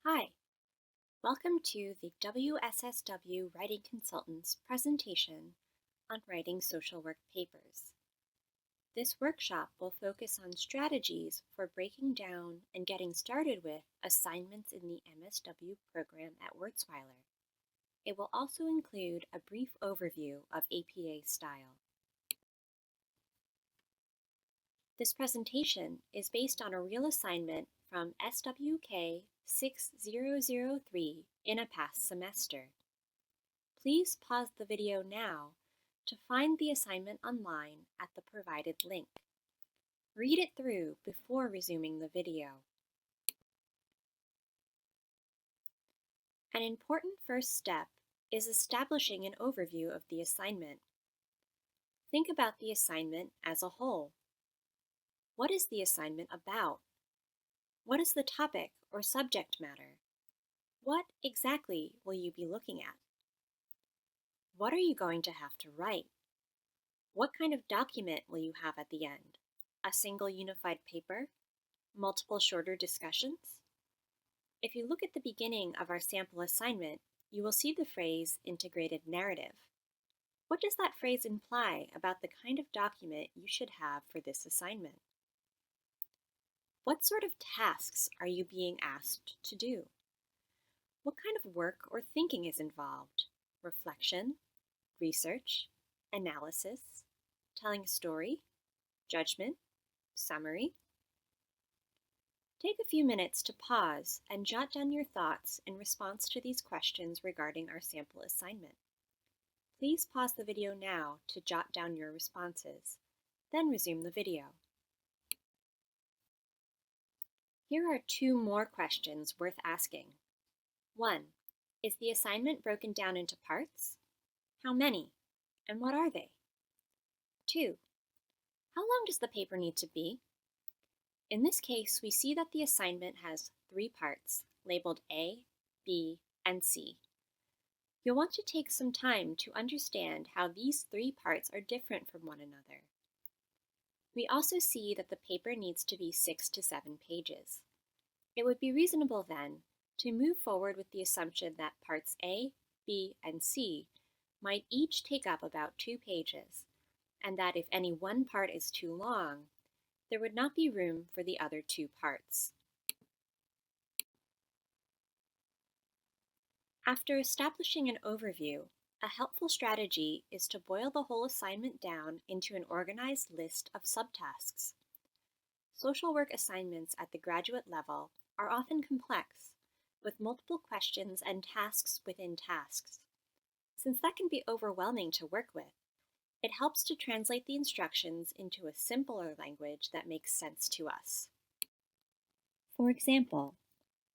Hi, welcome to the WSSW Writing Consultants presentation on writing social work papers. This workshop will focus on strategies for breaking down and getting started with assignments in the MSW program at Wurzweiler. It will also include a brief overview of APA style. This presentation is based on a real assignment from SWK 6003 in a past semester. Please pause the video now to find the assignment online at the provided link. Read it through before resuming the video. An important first step is establishing an overview of the assignment. Think about the assignment as a whole. What is the assignment about? What is the topic or subject matter? What exactly will you be looking at? What are you going to have to write? What kind of document will you have at the end? A single unified paper? Multiple shorter discussions? If you look at the beginning of our sample assignment, you will see the phrase integrated narrative. What does that phrase imply about the kind of document you should have for this assignment? What sort of tasks are you being asked to do? What kind of work or thinking is involved? Reflection, research, analysis, telling a story, judgment, summary? Take a few minutes to pause and jot down your thoughts in response to these questions regarding our sample assignment. Please pause the video now to jot down your responses, then resume the video. Here are two more questions worth asking. 1. Is the assignment broken down into parts? How many? And what are they? 2. How long does the paper need to be? In this case, we see that the assignment has 3 parts, labeled A, B, and C. You'll want to take some time to understand how these 3 parts are different from one another. We also see that the paper needs to be 6 to 7 pages. It would be reasonable then to move forward with the assumption that parts A, B, and C might each take up about 2 pages, and that if any one part is too long, there would not be room for the other 2 parts. After establishing an overview, a helpful strategy is to boil the whole assignment down into an organized list of subtasks. Social work assignments at the graduate level are often complex, with multiple questions and tasks within tasks. Since that can be overwhelming to work with, it helps to translate the instructions into a simpler language that makes sense to us. For example,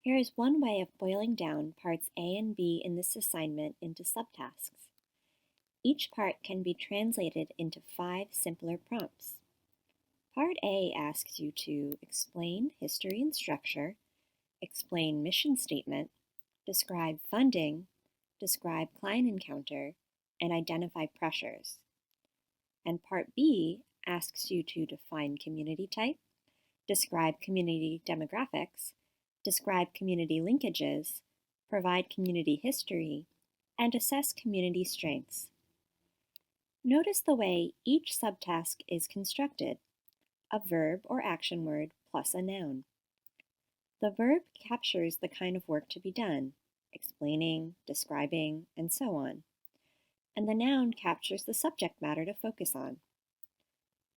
here is one way of boiling down parts A and B in this assignment into subtasks. Each part can be translated into 5 simpler prompts. Part A asks you to explain history and structure, explain mission statement, describe funding, describe client encounter, and identify pressures. And Part B asks you to define community type, describe community demographics, describe community linkages, provide community history, and assess community strengths. Notice the way each subtask is constructed: a verb or action word plus a noun. The verb captures the kind of work to be done, explaining, describing, and so on. And the noun captures the subject matter to focus on.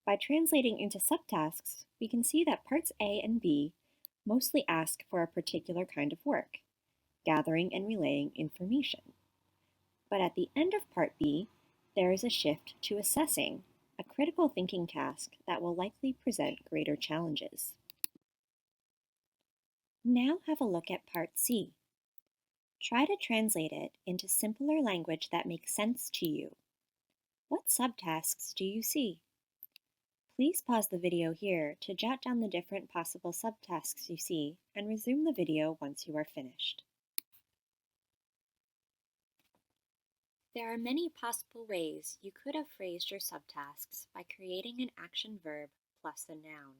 By translating into subtasks, we can see that parts A and B mostly ask for a particular kind of work, gathering and relaying information. But at the end of Part B, there is a shift to assessing, a critical thinking task that will likely present greater challenges. Now have a look at Part C. Try to translate it into simpler language that makes sense to you. What subtasks do you see? Please pause the video here to jot down the different possible subtasks you see and resume the video once you are finished. There are many possible ways you could have phrased your subtasks by creating an action verb plus a noun.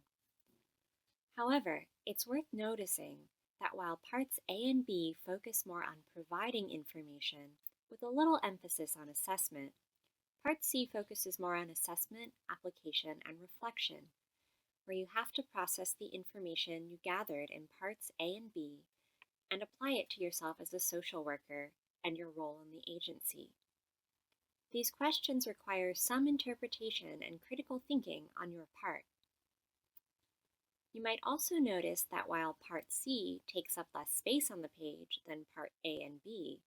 However, it's worth noticing that while parts A and B focus more on providing information with a little emphasis on assessment, Part C focuses more on assessment, application, and reflection, where you have to process the information you gathered in parts A and B and apply it to yourself as a social worker and your role in the agency. These questions require some interpretation and critical thinking on your part. You might also notice that while Part C takes up less space on the page than Part A and B,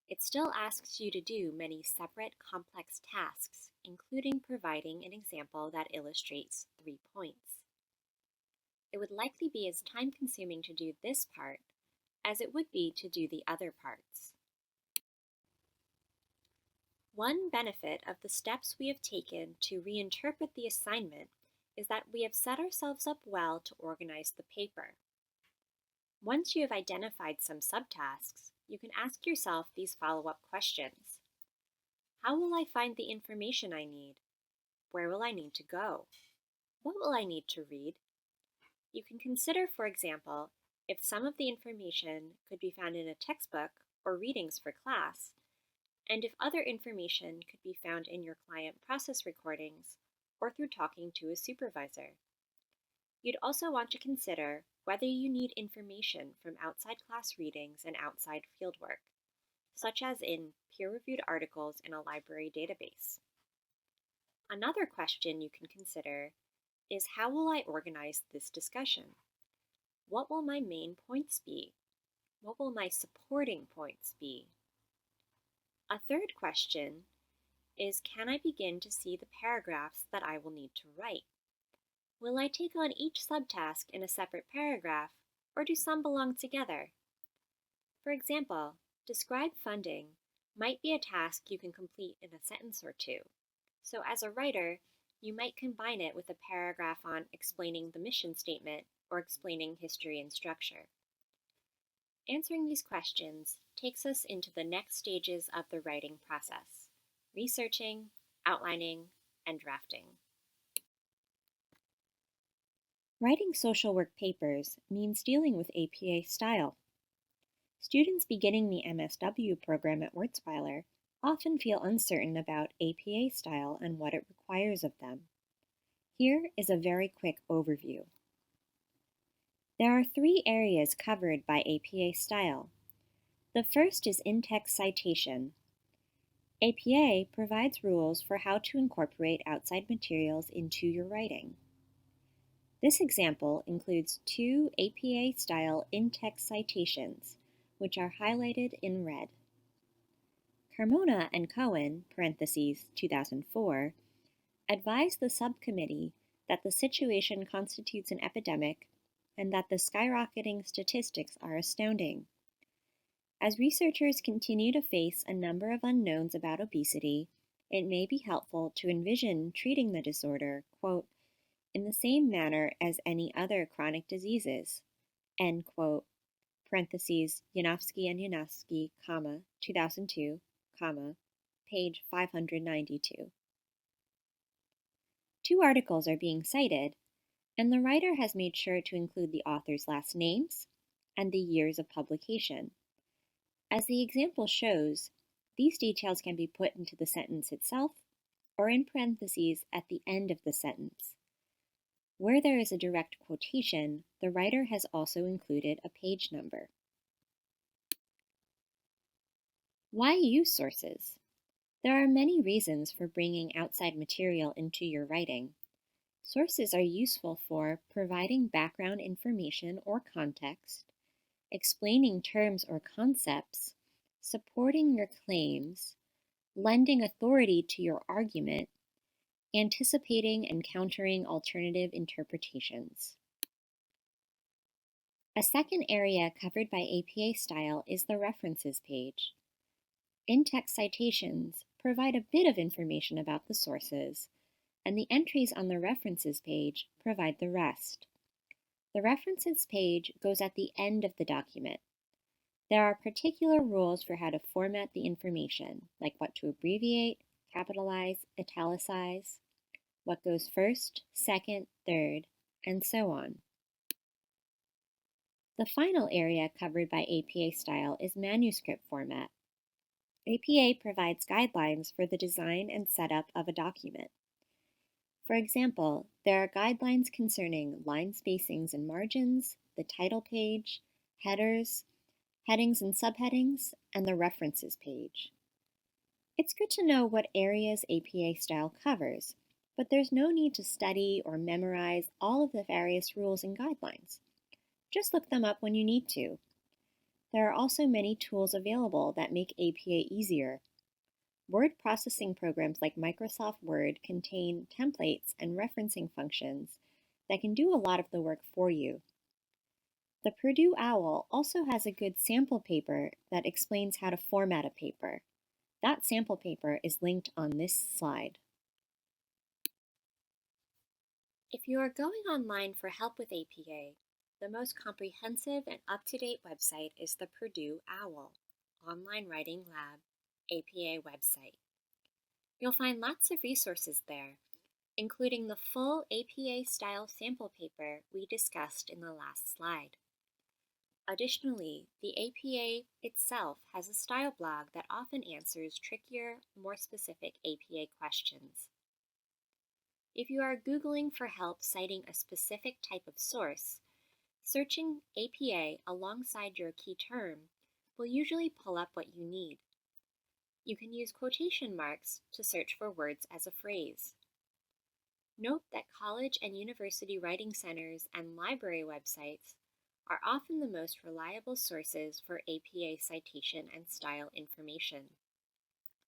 it still asks you to do many separate, complex tasks, including providing an example that illustrates 3 points. It would likely be as time-consuming to do this part as it would be to do the other parts. One benefit of the steps we have taken to reinterpret the assignment is that we have set ourselves up well to organize the paper. Once you have identified some subtasks, you can ask yourself these follow-up questions. How will I find the information I need? Where will I need to go? What will I need to read? You can consider, for example, if some of the information could be found in a textbook or readings for class, and if other information could be found in your client process recordings or through talking to a supervisor. You'd also want to consider whether you need information from outside class readings and outside fieldwork, such as in peer-reviewed articles in a library database. Another question you can consider is, how will I organize this discussion? What will my main points be? What will my supporting points be? A third question is, can I begin to see the paragraphs that I will need to write? Will I take on each subtask in a separate paragraph, or do some belong together? For example, describe funding might be a task you can complete in a sentence or two. So as a writer, you might combine it with a paragraph on explaining the mission statement or explaining history and structure. Answering these questions takes us into the next stages of the writing process: researching, outlining, and drafting. Writing social work papers means dealing with APA style. Students beginning the MSW program at Wurzweiler often feel uncertain about APA style and what it requires of them. Here is a very quick overview. There are 3 areas covered by APA style. The first is in-text citation. APA provides rules for how to incorporate outside materials into your writing. This example includes 2 APA-style in-text citations, which are highlighted in red. Carmona and Cohen (2004) advised the subcommittee that the situation constitutes an epidemic and that the skyrocketing statistics are astounding. As researchers continue to face a number of unknowns about obesity, it may be helpful to envision treating the disorder, quote, in the same manner as any other chronic diseases, end quote, Yanofsky and Yanofsky, 2002, page 592. 2 articles are being cited, and the writer has made sure to include the author's last names and the years of publication. As the example shows, these details can be put into the sentence itself or in parentheses at the end of the sentence. Where there is a direct quotation, the writer has also included a page number. Why use sources? There are many reasons for bringing outside material into your writing. Sources are useful for providing background information or context, explaining terms or concepts, supporting your claims, lending authority to your argument, anticipating and countering alternative interpretations. A second area covered by APA style is the references page. In-text citations provide a bit of information about the sources, and the entries on the references page provide the rest. The references page goes at the end of the document. There are particular rules for how to format the information, like what to abbreviate, capitalize, italicize, what goes first, second, third, and so on. The final area covered by APA style is manuscript format. APA provides guidelines for the design and setup of a document. For example, there are guidelines concerning line spacings and margins, the title page, headers, headings and subheadings, and the references page. It's good to know what areas APA style covers, but there's no need to study or memorize all of the various rules and guidelines. Just look them up when you need to. There are also many tools available that make APA easier. Word processing programs like Microsoft Word contain templates and referencing functions that can do a lot of the work for you. The Purdue OWL also has a good sample paper that explains how to format a paper. That sample paper is linked on this slide. If you are going online for help with APA, the most comprehensive and up-to-date website is the Purdue OWL, Online Writing Lab, APA website. You'll find lots of resources there, including the full APA-style sample paper we discussed in the last slide. Additionally, the APA itself has a style blog that often answers trickier, more specific APA questions. If you are Googling for help citing a specific type of source, searching APA alongside your key term will usually pull up what you need. You can use quotation marks to search for words as a phrase. Note that college and university writing centers and library websites are often the most reliable sources for APA citation and style information.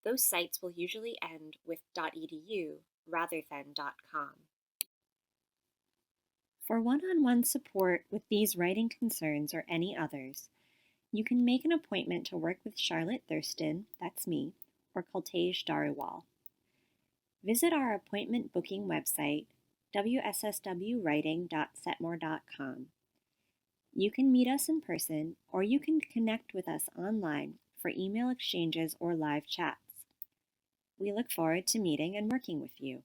Those sites will usually end with .edu rather than .com. For one-on-one support with these writing concerns or any others, you can make an appointment to work with Charlotte Thurston, that's me, or Kultej Dhariwal. Visit our appointment booking website, wsswwriting.setmore.com. You can meet us in person, or you can connect with us online for email exchanges or live chats. We look forward to meeting and working with you.